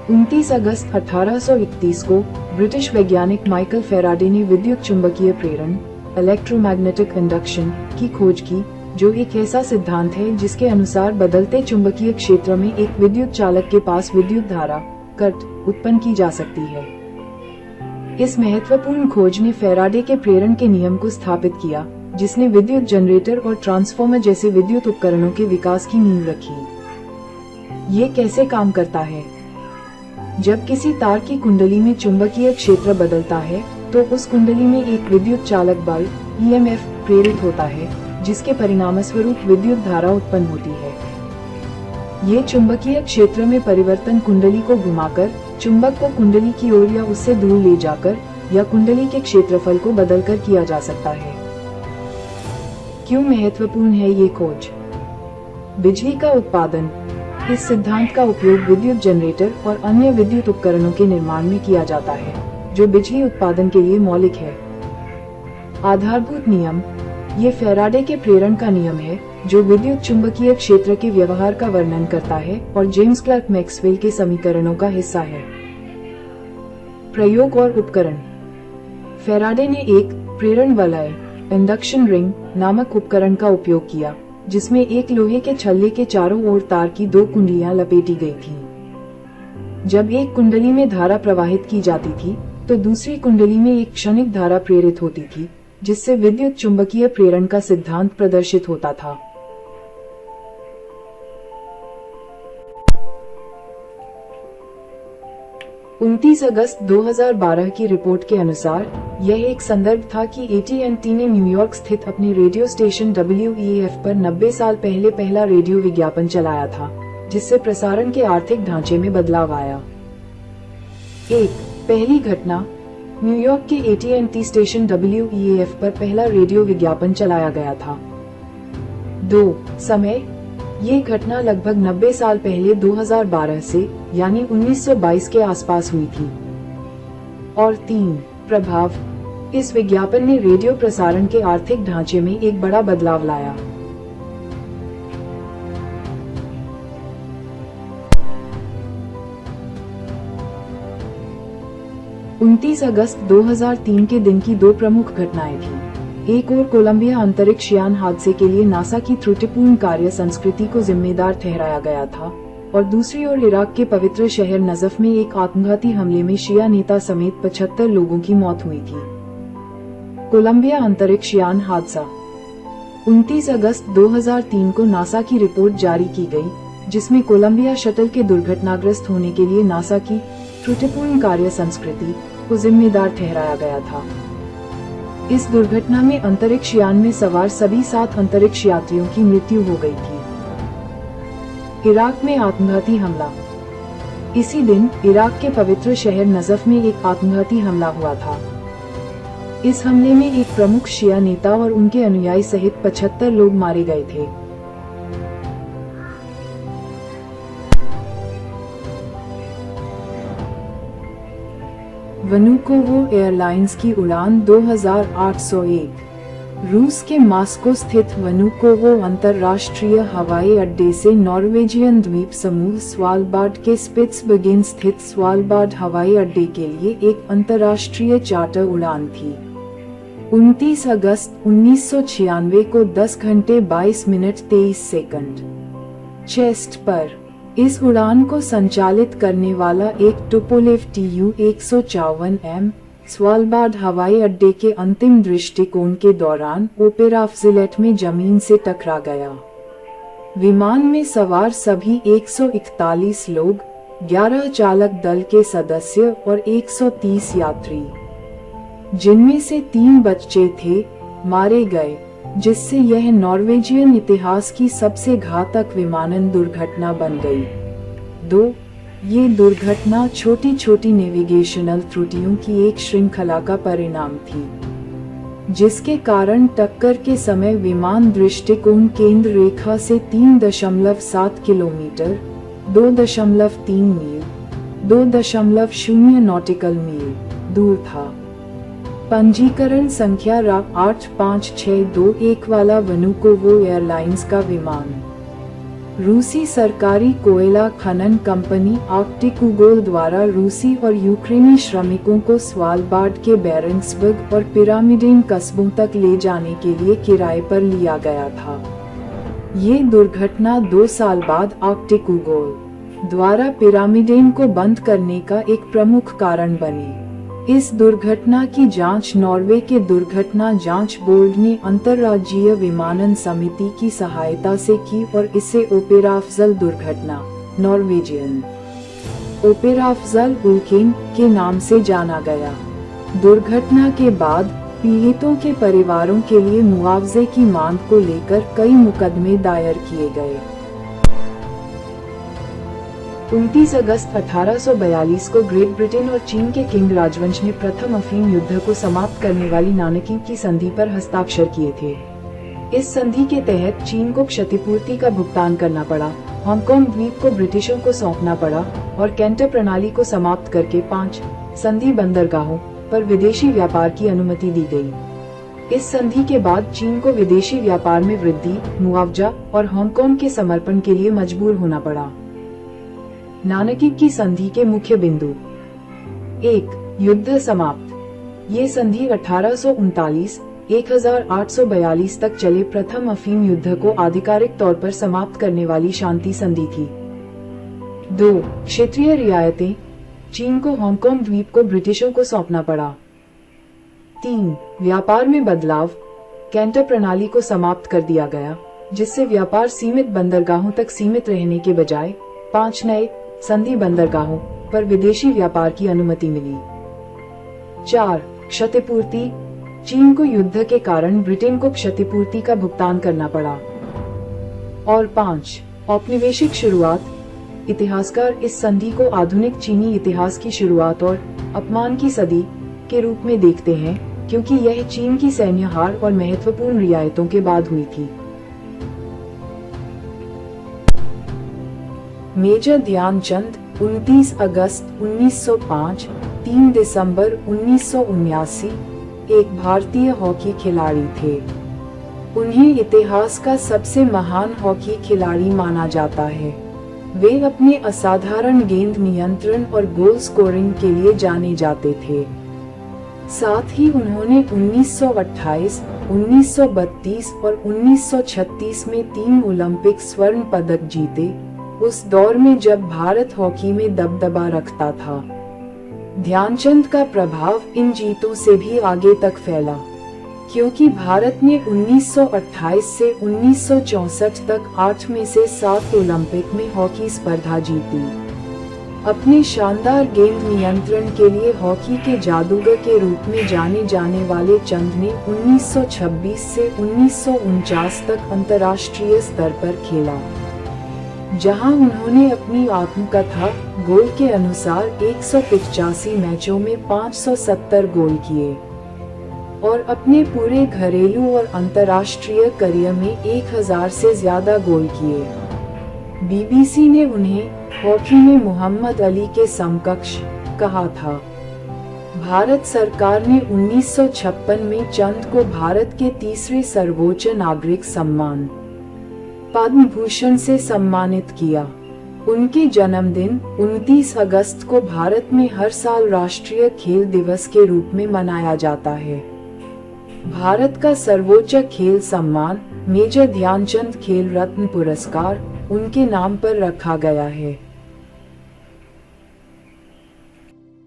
29 अगस्त 1831 को ब्रिटिश वैज्ञानिक Michael Faraday ने विद्युत चुंबकीय प्रेरण इलेक्ट्रोमैग्नेटिक इंडक्शन की खोज की, जो एक ऐसा सिद्धांत है जिसके अनुसार बदलते चुंबकीय क्षेत्र में एक विद्युत चालक के पास विद्युत धारा करंट उत्पन्न की जा सकती है। इस महत्वपूर्ण खोज ने फैराडे के प्रेरण के नियम को स्थापित किया, जिसने विद्युत जनरेटर और ट्रांसफार्मर जैसे विद्युत उपकरणों के विकास की नींव रखी। ये कैसे काम करता है? जब किसी तार की कुंडली में चुंबकीय क्षेत्र बदलता है, तो उस कुंडली में एक विद्युत चालक बल EMF प्रेरित होता है, जिसके परिणामस्वरूप विद्युत धारा उत्पन्न होती है। ये चुंबकीय क्षेत्र में परिवर्तन कुंडली को घुमाकर चुंबक को कुंडली की ओर या उससे दूर ले जाकर या कुंडली के क्षेत्रफल को बदलकर किया जा सकता है। क्यों महत्वपूर्ण है ये खोज? बिजली का उत्पादन। इस सिद्धांत का उपयोग विद्युत जनरेटर और अन्य विद्युत उपकरणों के निर्माण में किया जाता है, जो बिजली उत्पादन के लिए मौलिक है। आधारभूत नियम। ये फैराडे के प्रेरण का नियम है, जो विद्युत चुंबकीय क्षेत्र के व्यवहार का वर्णन करता है और जेम्स क्लर्क मैक्सवेल के समीकरणों का हिस्सा है। प्रयोग और उपकरण। फैराडे ने एक प्रेरण वलय इंडक्शन रिंग नामक उपकरण का उपयोग किया, जिसमें एक लोहे के छल्ले के चारों ओर तार की दो कुंडलियां लपेटी गई थीं। जब एक कुंडली में धारा प्रवाहित की जाती थी, तो दूसरी कुंडली में एक क्षणिक धारा प्रेरित होती थी, जिससे विद्युत चुंबकीय प्रेरण का सिद्धांत प्रदर्शित होता था। उनतीस अगस्त 2012 की रिपोर्ट के अनुसार यह एक संदर्भ था कि AT&T ने न्यूयॉर्क स्थित अपने रेडियो स्टेशन WEAF पर 90 साल पहले पहला रेडियो विज्ञापन चलाया था, जिससे प्रसारण के आर्थिक ढांचे में बदलाव आया। पहली घटना, न्यूयॉर्क के AT&T स्टेशन WEAF पर पहला रेडियो विज्ञापन चलाया गया था। 2. समय, ये घटना लगभग 90 साल पहले 2012 से यानी 1922 के आसपास हुई थी। और 3. प्रभाव, इस विज्ञापन ने रेडियो प्रसारण के आर्थिक ढांचे में एक बड़ा बदलाव लाया। उनतीस अगस्त 2003 के दिन की दो प्रमुख घटनाएं थीं। एक और कोलंबिया अंतरिक्ष यान हादसे के लिए नासा की त्रुटिपूर्ण कार्य संस्कृति को जिम्मेदार ठहराया गया था, और दूसरी ओर इराक के पवित्र शहर नजफ में एक आत्मघाती हमले में शिया नेता समेत 75 लोगों की मौत हुई थी। कोलंबिया अंतरिक्ष यान हादसा। 29 अगस्त 2003 को नासा की रिपोर्ट जारी की गई, जिसमें कोलंबिया शटल के दुर्घटनाग्रस्त होने के लिए नासा की त्रुटिपूर्ण कार्य संस्कृति को जिम्मेदार ठहराया गया था। इस दुर्घटना में अंतरिक्ष यान में सवार सभी 7 अंतरिक्ष यात्रियों की मृत्यु हो गई थी। इराक में आत्मघाती हमला। इसी दिन इराक के पवित्र शहर नजफ में एक आत्मघाती हमला हुआ था। इस हमले में एक प्रमुख शिया नेता और उनके अनुयायी सहित 75 लोग मारे गए थे। वनूकोवो एयरलाइंस की उड़ान 2801। रूस के मॉस्को स्थित वनूकोवो अंतर्राष्ट्रीय हवाई अड्डे से नॉर्वेजियन द्वीप समूह स्वालबार्ड के स्पिट्सबर्गेन स्थित स्वालबार्ड हवाई अड्डे के लिए एक अंतर्राष्ट्रीय चार्टर उड़ान थी। 29 अगस्त 1996 को 10 घंटे 22 मिनट 23 सेकंड चेस्ट पर इस उड़ान को संचालित करने वाला एक टुपोलेव Tu-154M स्वालबार्ड हवाई अड्डे के अंतिम दृष्टिकोण के दौरान ओपेराफ्जिलेट में जमीन से टकरा गया। विमान में सवार सभी 141 लोग, 11 चालक दल के सदस्य और 130 यात्री, जिनमें से 3 बच्चे थे, मारे गए, जिससे यह नॉर्वेजियन इतिहास की सबसे घातक विमानन दुर्घटना बन गई। 2. ये दुर्घटना छोटी छोटी नेविगेशनल त्रुटियों की एक श्रृंखला का परिणाम थी, जिसके कारण टक्कर के समय विमान दृष्टिकोण केंद्र रेखा से 3.7 किलोमीटर 2.3 मील 2.0 नॉटिकल मील दूर था। पंजीकरण संख्या RA 85621 वाला वनूकोवो एयरलाइंस का विमान रूसी सरकारी कोयला खनन कंपनी आर्कटिक उगोल द्वारा रूसी और यूक्रेनी श्रमिकों को स्वालबार्ड के बेरेंट्सबर्ग और पिरामिडेन कस्बों तक ले जाने के लिए किराए पर लिया गया था। ये दुर्घटना 2 साल बाद आर्कटिक उगोल द्वारा पिरामिडेन को बंद करने का एक प्रमुख कारण बनी। इस दुर्घटना की जांच नॉर्वे के दुर्घटना जांच बोर्ड ने अंतर्राज्यीय विमानन समिति की सहायता से की और इसे ओपेराफ्जल दुर्घटना नॉर्वेजियन ओपेराफ्जल उल्केन के नाम से जाना गया। दुर्घटना के बाद पीड़ितों के परिवारों के लिए मुआवजे की मांग को लेकर कई मुकदमे दायर किए गए। 29 अगस्त 1842 को ग्रेट ब्रिटेन और चीन के किंग राजवंश ने प्रथम अफीम युद्ध को समाप्त करने वाली नानकिंग की संधि पर हस्ताक्षर किए थे। इस संधि के तहत चीन को क्षतिपूर्ति का भुगतान करना पड़ा, हांगकांग द्वीप को ब्रिटिशों को सौंपना पड़ा और कैंटर प्रणाली को समाप्त करके 5 संधि बंदरगाहों पर विदेशी व्यापार की अनुमति दी गई। इस संधि के बाद चीन को विदेशी व्यापार में वृद्धि, मुआवजा और हांगकांग के समर्पण के लिए मजबूर होना पड़ा। नानकिंग की संधि के मुख्य बिंदु। 1. युद्ध समाप्त। ये संधि 1839-1842 तक चले प्रथम अफीम युद्ध को आधिकारिक तौर पर समाप्त करने वाली शांति संधि थी। 2. क्षेत्रीय रियायतें। चीन को हांगकांग द्वीप को ब्रिटिशों को सौंपना पड़ा। 3. व्यापार में बदलाव। कैंटर प्रणाली को समाप्त कर दिया गया, जिससे व्यापार सीमित बंदरगाहों तक सीमित रहने के बजाय 5 नए संधि बंदरगाहों पर विदेशी व्यापार की अनुमति मिली। 4. क्षतिपूर्ति। चीन को युद्ध के कारण ब्रिटेन को क्षतिपूर्ति का भुगतान करना पड़ा। और 5. औपनिवेशिक शुरुआत। इतिहासकार इस संधि को आधुनिक चीनी इतिहास की शुरुआत और अपमान की सदी के रूप में देखते हैं, क्योंकि यह चीन की सैन्य हार और महत्वपूर्ण रियायतों के बाद हुई थी। मेजर ध्यानचंद 29 अगस्त 1905 3 दिसंबर 1979 एक भारतीय हॉकी खिलाड़ी थे। उन्हें इतिहास का सबसे महान हॉकी खिलाड़ी माना जाता है। वे अपने असाधारण गेंद नियंत्रण और गोल स्कोरिंग के लिए जाने जाते थे। साथ ही उन्होंने 1928, 1932 और 1936 में 3 ओलंपिक स्वर्ण पदक जीते, उस दौर में जब भारत हॉकी में दबदबा रखता था। ध्यानचंद का प्रभाव इन जीतों से भी आगे तक फैला, क्योंकि भारत ने 1928 से 1964 तक 8 में से 7 ओलंपिक में हॉकी स्पर्धा जीती। अपने शानदार गेंद नियंत्रण के लिए हॉकी के जादूगर के रूप में जाने जाने वाले चंद ने 1926 से 1949 तक अंतर्राष्ट्रीय स्तर पर खेला, जहां उन्होंने अपनी आत्मकथा गोल के अनुसार 185 मैचों में 570 गोल किए और अपने पूरे घरेलू और अंतर्राष्ट्रीय करियर में 1000 से ज्यादा गोल किए। बीबीसी ने उन्हें हॉकी में मोहम्मद अली के समकक्ष कहा था। भारत सरकार ने 1956 में चंद को भारत के तीसरे सर्वोच्च नागरिक सम्मान पद्म भूषण से सम्मानित किया। उनके जन्मदिन 29 अगस्त को भारत में हर साल राष्ट्रीय खेल दिवस के रूप में मनाया जाता है। भारत का सर्वोच्च खेल सम्मान मेजर ध्यानचंद खेल रत्न पुरस्कार उनके नाम पर रखा गया है।